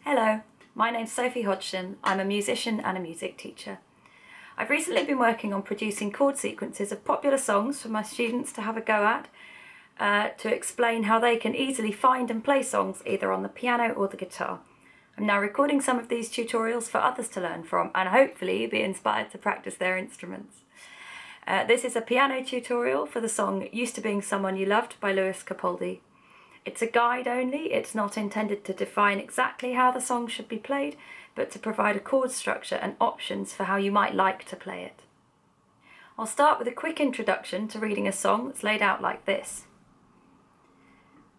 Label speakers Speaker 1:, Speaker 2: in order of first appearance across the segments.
Speaker 1: Hello, my name's Sophie Hodgson. I'm a musician and a music teacher. I've recently been working on producing chord sequences of popular songs for my students to have a go at, to explain how they can easily find and play songs either on the piano or the guitar. I'm now recording some of these tutorials for others to learn from and hopefully be inspired to practice their instruments. This is a piano tutorial for the song Used to Being Someone You Loved by Capaldi. It's a guide only, it's not intended to define exactly how the song should be played, but to provide a chord structure and options for how you might like to play it. I'll start with a quick introduction to reading a song that's laid out like this.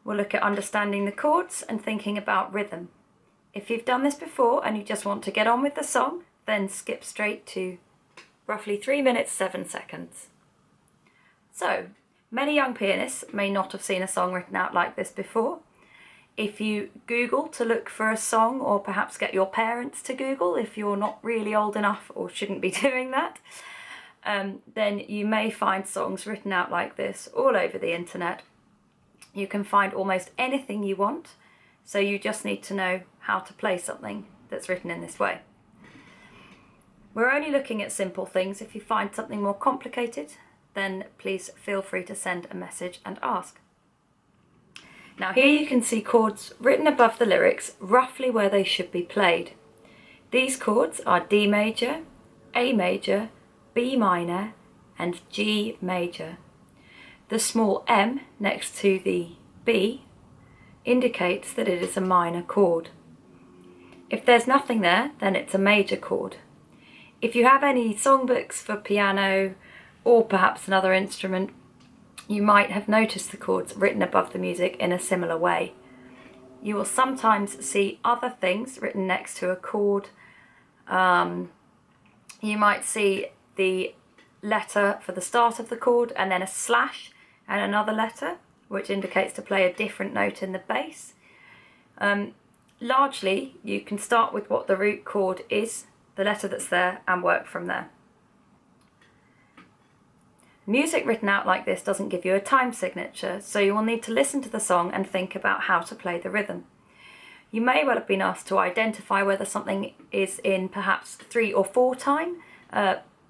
Speaker 1: We'll look at understanding the chords and thinking about rhythm. If you've done this before and you just want to get on with the song, then skip straight to roughly 3 minutes 7 seconds. So, many young pianists may not have seen a song written out like this before. If you Google to look for a song, or perhaps get your parents to Google if you're not really old enough or shouldn't be doing that, then you may find songs written out like this all over the internet. You can find almost anything you want, so you just need to know how to play something that's written in this way. We're only looking at simple things. If you find something more complicated, then please feel free to send a message and ask. Now here you can see chords written above the lyrics, roughly where they should be played. These chords are D major, A major, B minor and G major. The small M next to the B indicates that it is a minor chord. If there's nothing there, then it's a major chord. If you have any songbooks for piano or perhaps another instrument, you might have noticed the chords written above the music in a similar way. You will sometimes see other things written next to a chord. You might see the letter for the start of the chord and then a slash and another letter, which indicates to play a different note in the bass. Largely, you can start with what the root chord is, the letter that's there, and work from there. Music written out like this doesn't give you a time signature, so you will need to listen to the song and think about how to play the rhythm. You may well have been asked to identify whether something is in perhaps 3 or 4 time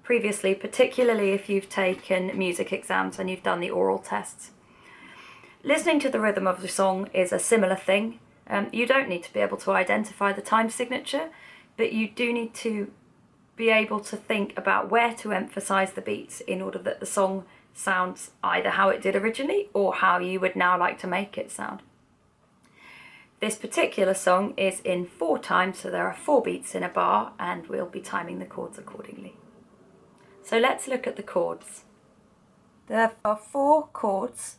Speaker 1: previously, particularly if you've taken music exams and you've done the oral tests. Listening to the rhythm of the song is a similar thing. You don't need to be able to identify the time signature, but you do need to be able to think about where to emphasize the beats in order that the song sounds either how it did originally or how you would now like to make it sound. This particular song is in 4 times, so there are 4 beats in a bar, and we'll be timing the chords accordingly. So let's look at the chords. There are 4 chords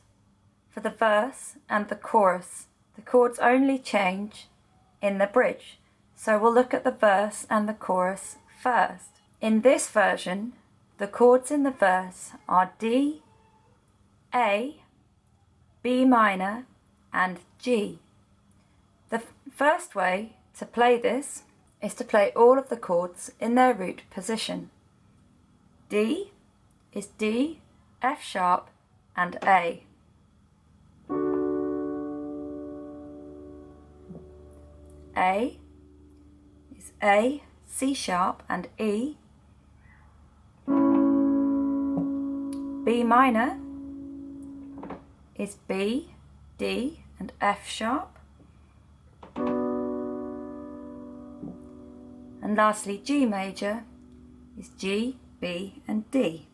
Speaker 1: for the verse and the chorus. The chords only change in the bridge. So we'll look at the verse and the chorus first. In this version, the chords in the verse are D, A, B minor and G. The first way to play this is to play all of the chords in their root position. D is D, F sharp and A. A is A, C sharp and E. B minor is B, D and F sharp. And lastly, G major is G, B and D.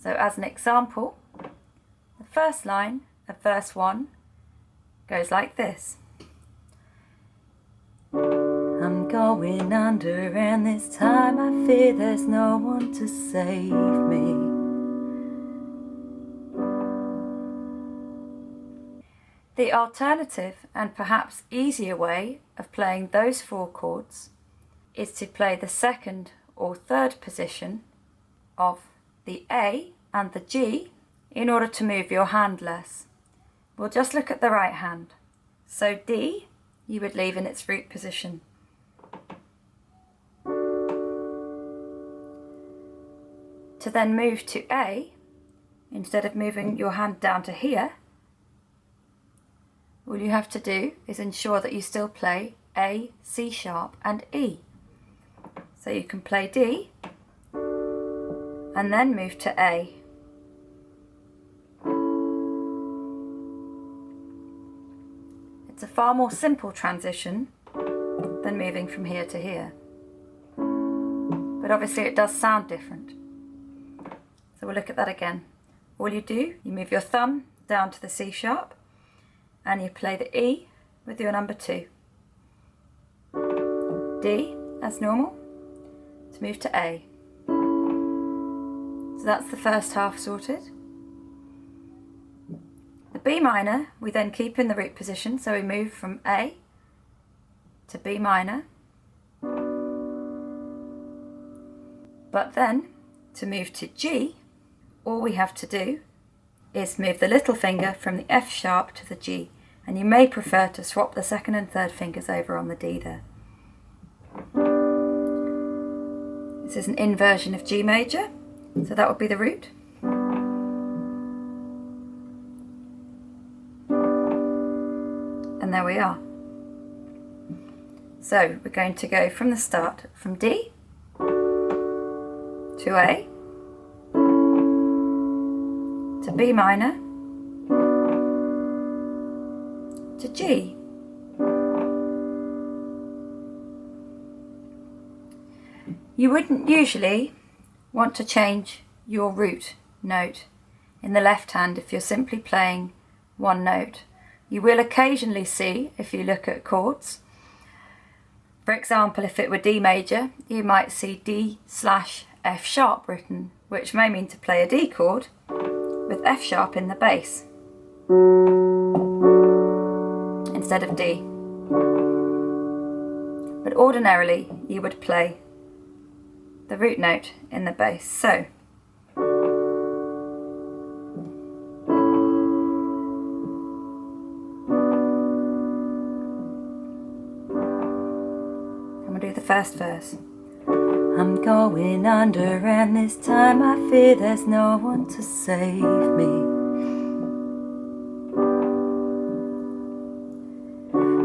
Speaker 1: So as an example, the first line of verse 1 goes like this. I'm going under, and this time I fear there's no one to save me. The alternative and perhaps easier way of playing those 4 chords is to play the second or third position of the A and the G in order to move your hand less. We'll just look at the right hand. So D, you would leave in its root position. To then move to A, instead of moving your hand down to here, all you have to do is ensure that you still play A, C sharp and E. So you can play D and then move to A. It's a far more simple transition than moving from here to here. But obviously it does sound different. So we'll look at that again. All you do, you move your thumb down to the C sharp and you play the E with your number 2. D as normal to move to A. So that's the first half sorted. The B minor we then keep in the root position, so we move from A to B minor. But then to move to G, all we have to do is move the little finger from the F sharp to the G, and you may prefer to swap the second and third fingers over on the D there. This is an inversion of G major, so that would be the root. And there we are. So we're going to go from the start, from D to A, to B minor, to G. You wouldn't usually want to change your root note in the left hand if you're simply playing one note. You will occasionally see, if you look at chords, for example, if it were D major, you might see D/F sharp written, which may mean to play a D chord with F sharp in the bass instead of D. But ordinarily you would play the root note in the bass. So I'm going to do the first verse. I'm going under, and this time I fear there's no one to save me.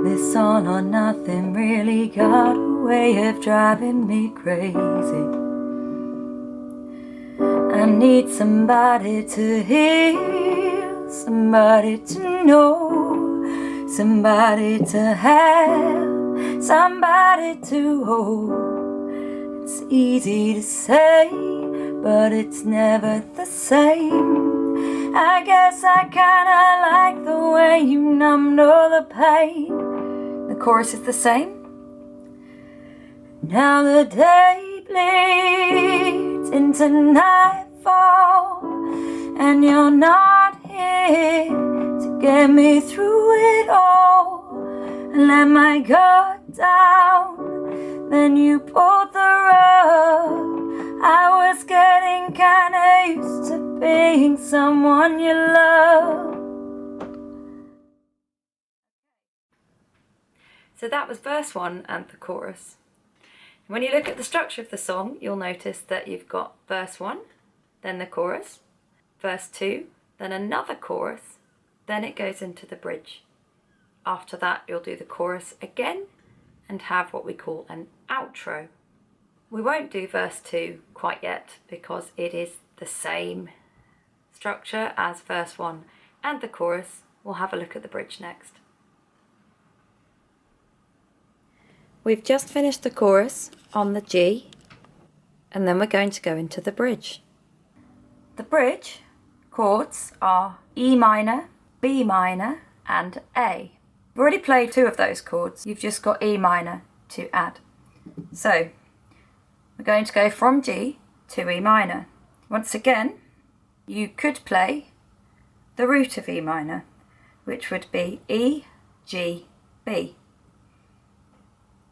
Speaker 1: This all or nothing really got a way of driving me crazy. I need somebody to hear, somebody to know, somebody to have, somebody to hold. It's easy to say, but it's never the same. I guess I kinda like the way you numbed all the pain. The chorus is the same. Now the day bleeds into nightfall, and you're not here to get me through it all. And let my guard down, then you pulled the rug. I was getting kinda used to being someone you love. So that was verse 1 and the chorus. When you look at the structure of the song, you'll notice that you've got verse 1, then the chorus, verse 2, then another chorus, then it goes into the bridge. After that, you'll do the chorus again and have what we call an outro. We won't do verse 2 quite yet because it is the same structure as verse 1 and the chorus. We'll have a look at the bridge next. We've just finished the chorus on the G, and then we're going to go into the bridge. The bridge chords are E minor, B minor and A. We've already played 2 of those chords, you've just got E minor to add. So we're going to go from G to E minor. Once again, you could play the root of E minor, which would be E, G, B.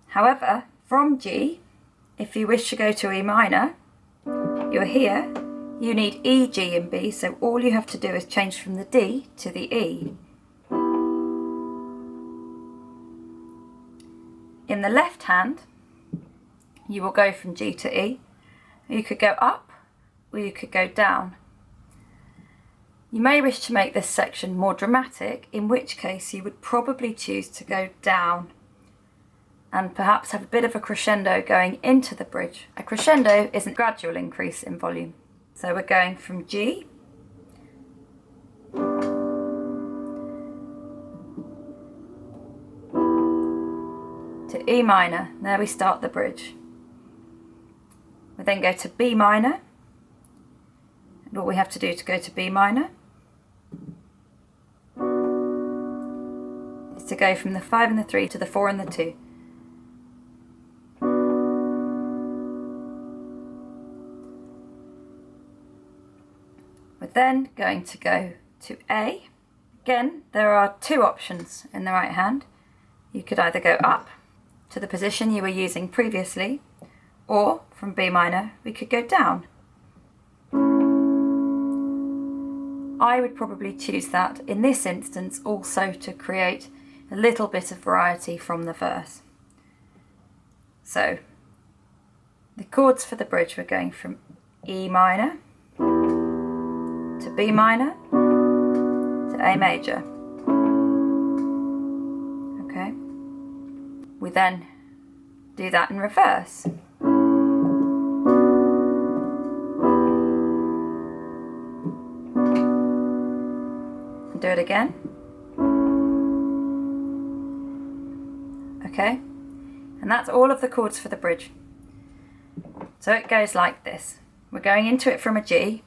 Speaker 1: However, from G, if you wish to go to E minor, you're here, you need E, G and B, so all you have to do is change from the D to the E. In the left hand, you will go from G to E. You could go up or you could go down. You may wish to make this section more dramatic, in which case you would probably choose to go down and perhaps have a bit of a crescendo going into the bridge. A crescendo is a gradual increase in volume. So we're going from G to E minor. There we start the bridge. We then go to B minor. And what we have to do to go to B minor is to go from the 5 and the 3 to the 4 and the 2. We're then going to go to A. Again, there are two options in the right hand. You could either go up to the position you were using previously, or from B minor we could go down. I would probably choose that in this instance also to create a little bit of variety from the verse. So the chords for the bridge, we're going from E minor to B minor to A major. Okay. We then do that in reverse. And do it again. Okay. And that's all of the chords for the bridge. So it goes like this. We're going into it from a G.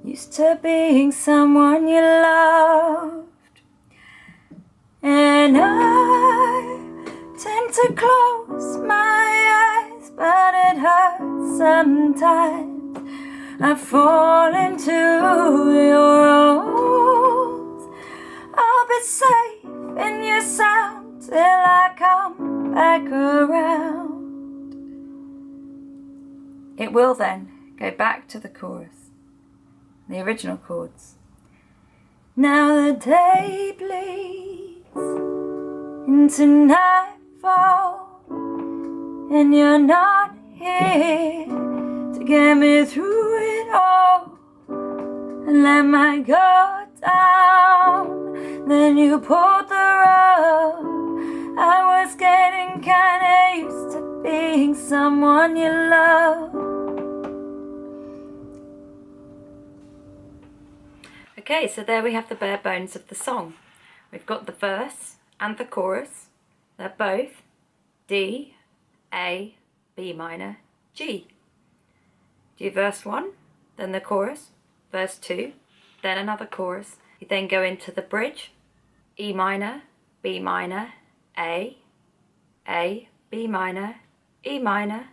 Speaker 1: Used to being someone you loved, and I tend to close my eyes, but it hurts sometimes. I fall into your arms. I'll be safe in your sound till I come back around. It will then go back to the chorus, the original chords. Now the day bleeds into nightfall, and you're not here to get me through it all. And let my guard down, then you pulled the rug. I was getting kinda used to being someone you love. Okay, so there we have the bare bones of the song. We've got the verse and the chorus. They're both D, A, B minor, G. Do verse 1, then the chorus, verse 2, then another chorus. You then go into the bridge, E minor, B minor, A, B minor, E minor,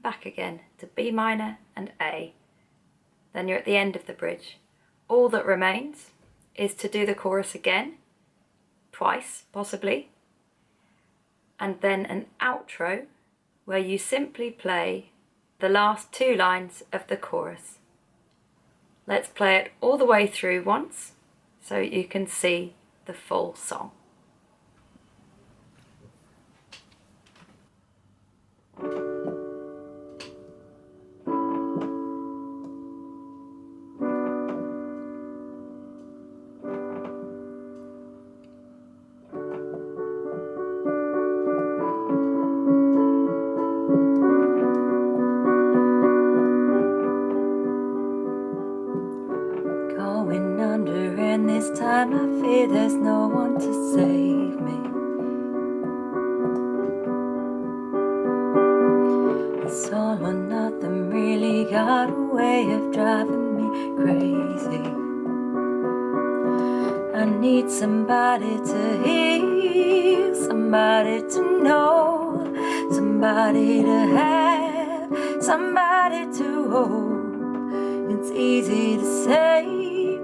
Speaker 1: back again to B minor and A. Then you're at the end of the bridge. All that remains is to do the chorus again, twice possibly, and then an outro where you simply play the last 2 lines of the chorus. Let's play it all the way through once so you can see the full song. Going under, and this time I fear there's no one to save me. It's all or nothing really got a way of driving me crazy. I need somebody to hear, somebody to know, somebody to have, somebody to hold. It's easy to say,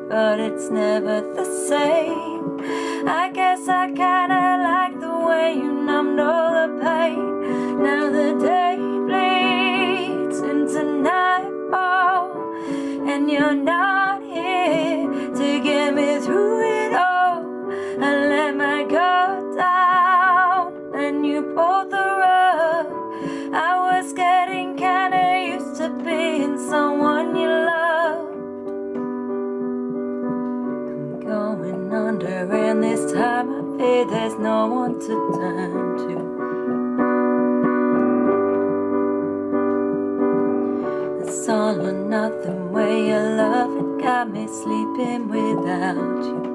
Speaker 1: but it's never the same. I guess I kinda like the way you numbed all the pain. Now the day bleeds into nightfall, and you're not here to get me through it all. I let my guard down, and you pulled the rug. I was getting kinda here, there's no one to turn to. It's all or nothing way of love, it got me sleeping without you.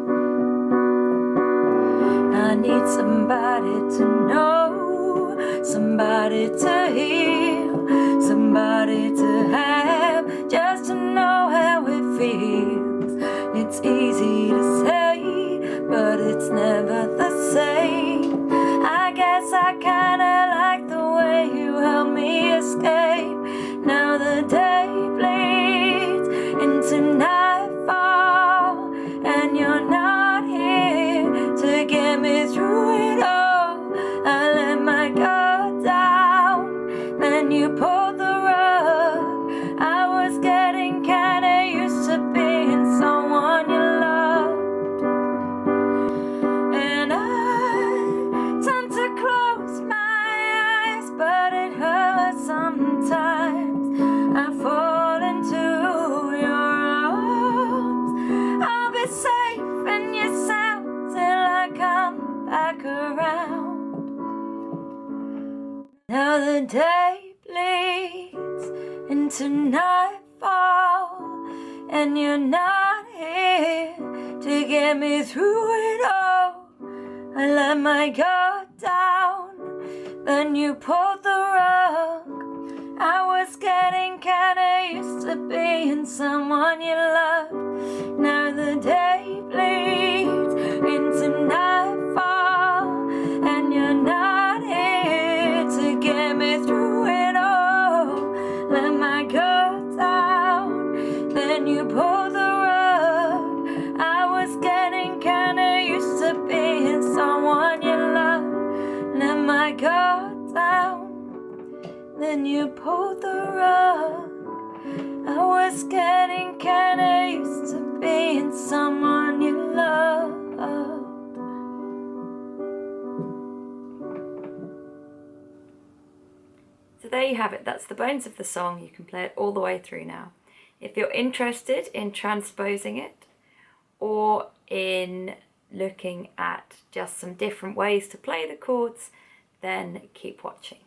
Speaker 1: I need somebody to know, somebody to heal, somebody to have, just to know how it feels. It's easy to say, but it's never the same. I guess I kinda like the way you help me escape. Now the day bleeds into nightfall, and you're not here to get me through it all. I let my guard down, then you pulled the rug. I was getting kinda used to being someone you loved, and I tend to close my eyes, but it hurts sometimes. I fall into your arms. I'll be safe in your sound till I come back around. Now the day bleeds into nightfall, and you're not here to get me through it all. I let my guard down, then you pulled the rug. I was getting kinda used to being someone you loved. Now the day bleeds into nightfall, and you're not here to get me through it all. Let my guard down, then you pulled the rug. I was getting kinda used to being someone you loved. Let my guard down, then you pulled the rug. I was getting kinda used to being someone you loved. So there you have it, that's the bones of the song. You can play it all the way through now. If you're interested in transposing it, or in looking at just some different ways to play the chords, then keep watching.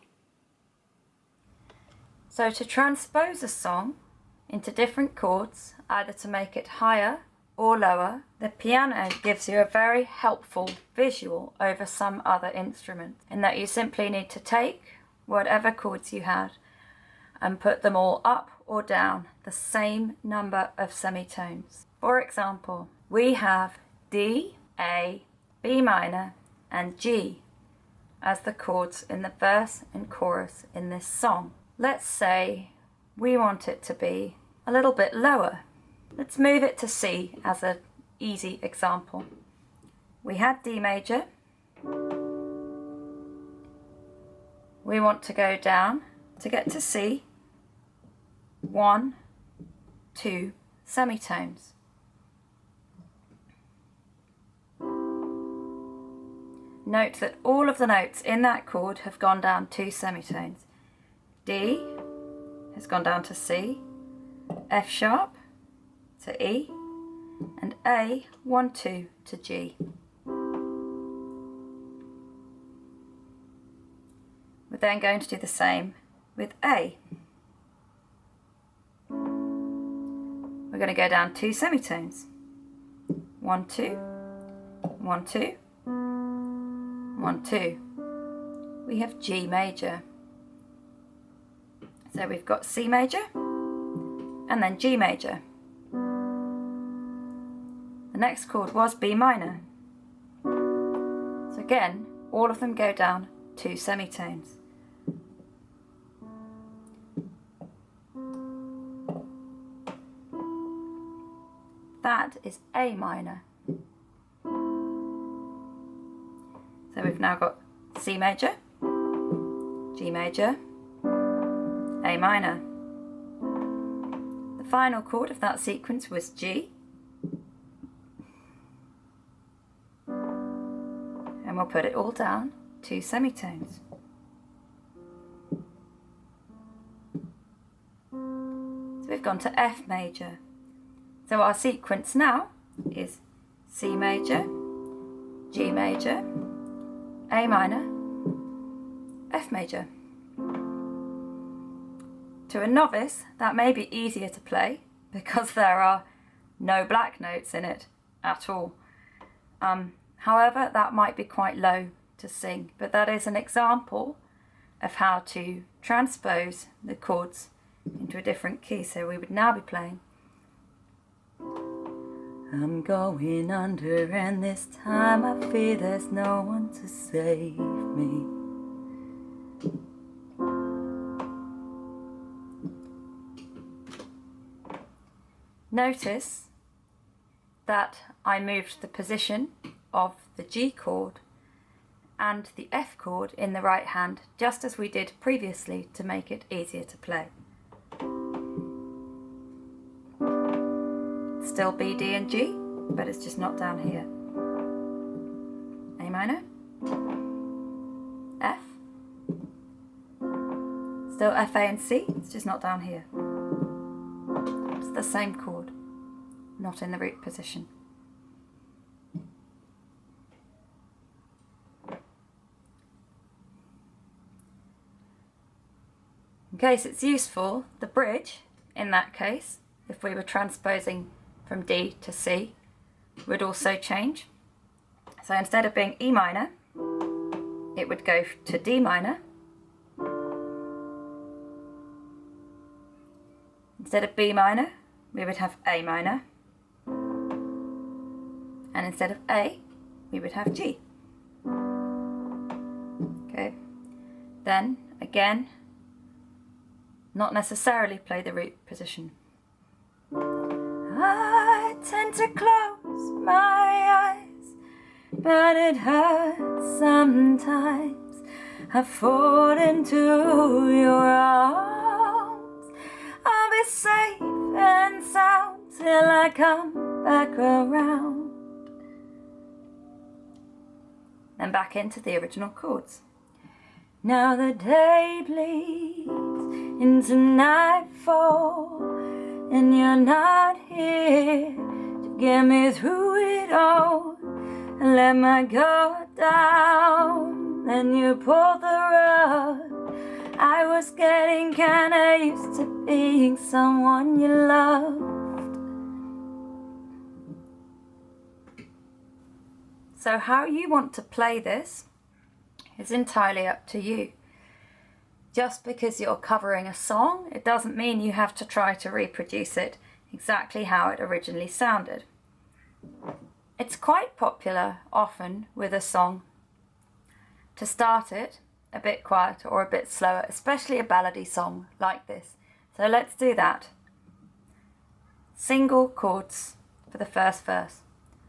Speaker 1: So to transpose a song into different chords, either to make it higher or lower, the piano gives you a very helpful visual over some other instrument, in that you simply need to take whatever chords you had and put them all up or down the same number of semitones. For example, we have D, A, B minor and G as the chords in the verse and chorus in this song. Let's say we want it to be a little bit lower. Let's move it to C as an easy example. We had D major. We want to go down to get to C. 1, 2 semitones. Note that all of the notes in that chord have gone down 2 semitones. D has gone down to C, F sharp to E, and A, 1, 2 to G. We're then going to do the same with A. We're going to go down 2 semitones. 1, 2, 1, 2, 1, 2. We have G major. So we've got C major and then G major. The next chord was B minor. So again, all of them go down 2 semitones. That is A minor. So we've now got C major, G major, A minor. The final chord of that sequence was G. And we'll put it all down 2 semitones. So we've gone to F major. So our sequence now is C major, G major, A minor, F major. To a novice, that may be easier to play because there are no black notes in it at all. However, that might be quite low to sing, but that is an example of how to transpose the chords into a different key. So we would now be playing, I'm going under and this time I fear there's no one to save me. Notice that I moved the position of the G chord and the F chord in the right hand, just as we did previously, to make it easier to play. Still B, D and G, but it's just not down here. A minor, F, still F, A and C, it's just not down here. It's the same chord, not in the root position. In case it's useful, the bridge, in that case, if we were transposing from D to C, would also change. So instead of being E minor, it would go to D minor. Instead of B minor, we would have A minor. And instead of A, we would have G. Okay. Then, again, not necessarily play the root position. I tend to close my eyes, but it hurts sometimes. I fall into your arms. I'll be safe and sound till I come back around. Then back into the original chords. Now the day bleeds into nightfall, and you're not here to get me through it all. I let my guard down, then you pulled the rug. I was getting kinda used to being someone you loved. So how you want to play this is entirely up to you. Just because you're covering a song, it doesn't mean you have to try to reproduce it exactly how it originally sounded. It's quite popular often with a song to start it a bit quieter or a bit slower, especially a ballady song like this. So let's do that. Single chords for the first verse.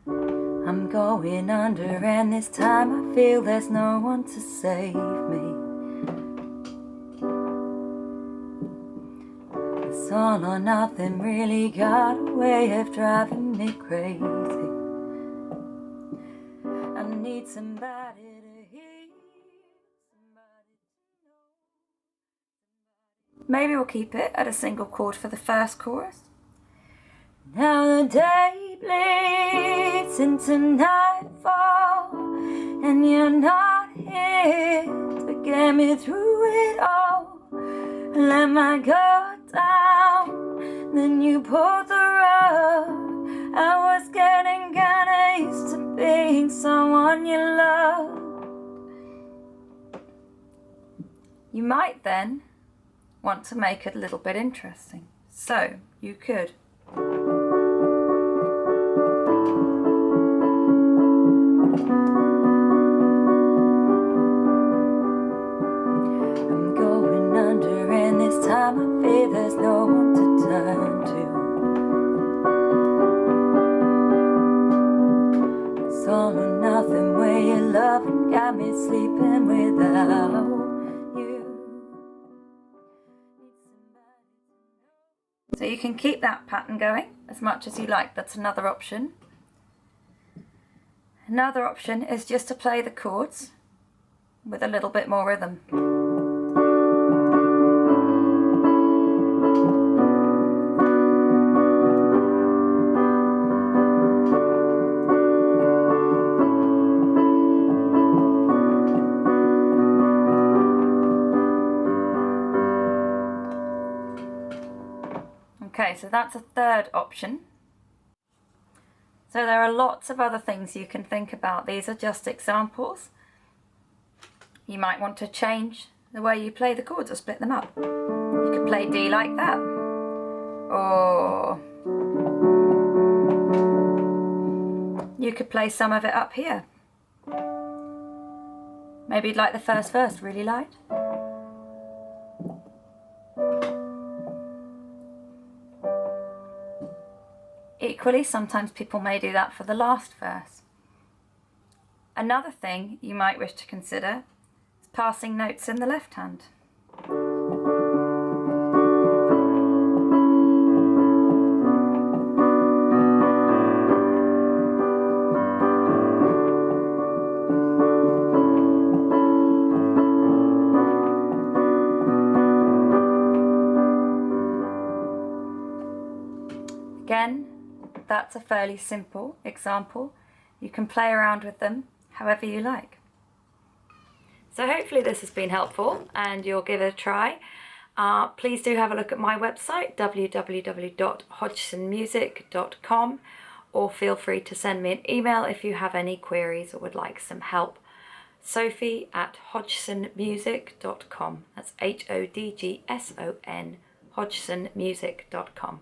Speaker 1: I'm going under and this time I feel there's no one to save me. This all or nothing really got a way of driving me crazy. I need somebody to hear, somebody to know. Maybe we'll keep it at a single chord for the first chorus. Now the day bleeds into nightfall, and you're not here to get me through it all. I let my guard down, then you pulled the rug. I was getting kinda used to being someone you loved. You might then want to make it a little bit interesting. So you could time I fear there's no one to turn to. It's all or nothing way your love got me sleeping without you. So you can keep that pattern going as much as you like. That's another option. Another option is just to play the chords with a little bit more rhythm. Okay, so that's a third option. So there are lots of other things you can think about. These are just examples. You might want to change the way you play the chords or split them up. You could play D like that. Or you could play some of it up here. Maybe you'd like the first verse really light. Equally, sometimes people may do that for the last verse. Another thing you might wish to consider is passing notes in the left hand. Again, that's a fairly simple example. You can play around with them however you like. So hopefully this has been helpful and you'll give it a try. Please do have a look at my website, www.hodgsonmusic.com, or feel free to send me an email if you have any queries or would like some help. Sophie@hodgsonmusic.com. That's HODGSON, hodgsonmusic.com.